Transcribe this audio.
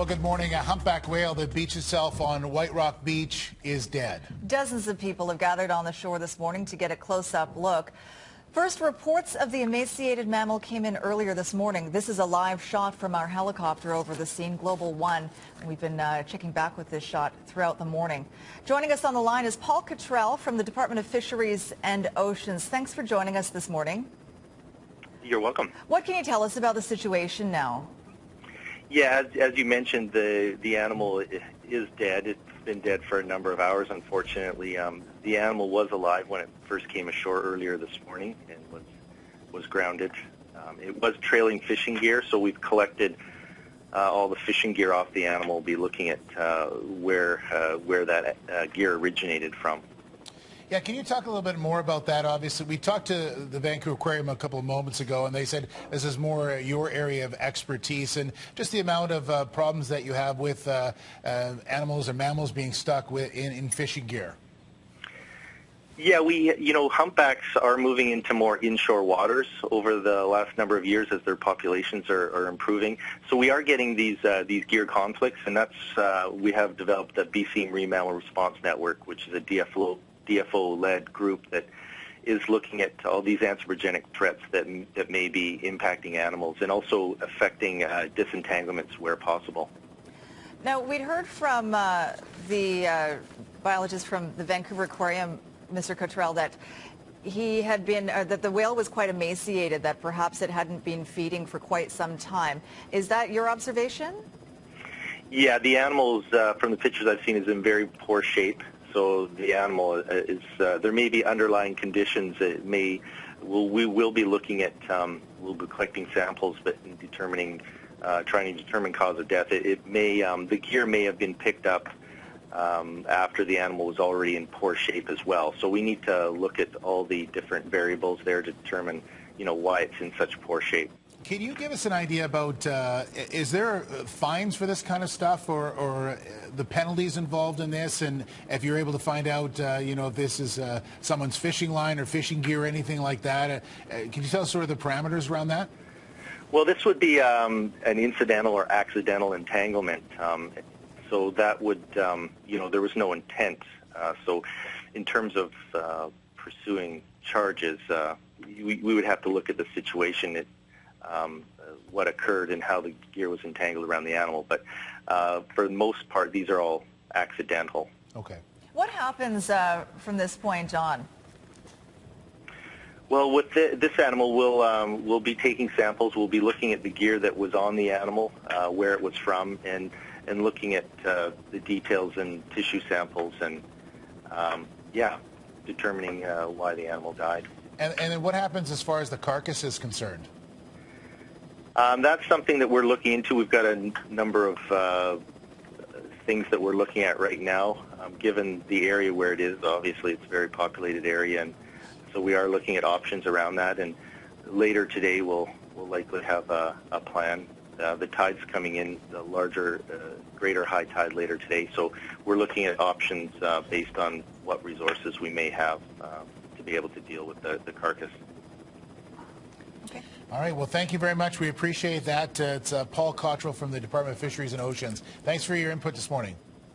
Well, good morning. A humpback whale that beached itself on White Rock Beach is dead. Dozens of people have gathered on the shore this morning to get a close-up look. First reports of the emaciated mammal came in earlier this morning. This is a live shot from our helicopter over the scene, Global One. We've been checking back with this shot throughout the morning. Joining us on the line is Paul Cottrell from the Department of Fisheries and Oceans. Thanks for joining us this morning. You're welcome. What can you tell us about the situation now? Yeah, as you mentioned, the animal is dead. It's been dead for a number of hours, unfortunately. The animal was alive when it first came ashore earlier this morning and was grounded. It was trailing fishing gear, so we've collected all the fishing gear off the animal. We'll be looking at where that gear originated from. Yeah, can you talk a little bit more about that? Obviously, we talked to the Vancouver Aquarium a couple of moments ago, and they said this is more your area of expertise, and just the amount of problems that you have with animals or mammals being stuck in fishing gear. Yeah, humpbacks are moving into more inshore waters over the last number of years as their populations are improving. So we are getting these gear conflicts, and that's we have developed the BC Marine Mammal Response Network, which is a DFO-led group that is looking at all these anthropogenic threats that may be impacting animals and also affecting disentanglements where possible. Now, we'd heard from the biologist from the Vancouver Aquarium, Mr. Cottrell, that he had been, that the whale was quite emaciated, that perhaps it hadn't been feeding for quite some time. Is that your observation? Yeah, the animal, from the pictures I've seen, is in very poor shape. So the animal is, there may be underlying conditions that we will be looking at, we'll be collecting samples, but in determining, trying to determine cause of death. It may, the gear may have been picked up after the animal was already in poor shape as well. So we need to look at all the different variables there to determine, why it's in such poor shape. Can you give us an idea about, is there fines for this kind of stuff or the penalties involved in this? And if you're able to find out, if this is someone's fishing line or fishing gear or anything like that, can you tell us sort of the parameters around that? Well, this would be an incidental or accidental entanglement. So that would, there was no intent. So in terms of pursuing charges, we would have to look at the situation, what occurred and how the gear was entangled around the animal. But for the most part, these are all accidental. Okay. What happens from this point on? Well, with this animal, we'll be taking samples. We'll be looking at the gear that was on the animal, where it was from, and looking at the details and tissue samples, and determining why the animal died. And then what happens as far as the carcass is concerned? That's something that we're looking into. We've got a number of things that we're looking at right now. Given the area where it is, obviously it's a very populated area, and so we are looking at options around that. And later today, we'll likely have a plan. The tide's coming in, the larger, greater high tide later today. So we're looking at options based on what resources we may have to be able to deal with the carcass. Okay. All right. Well, thank you very much. We appreciate that. It's Paul Cottrell from the Department of Fisheries and Oceans. Thanks for your input this morning.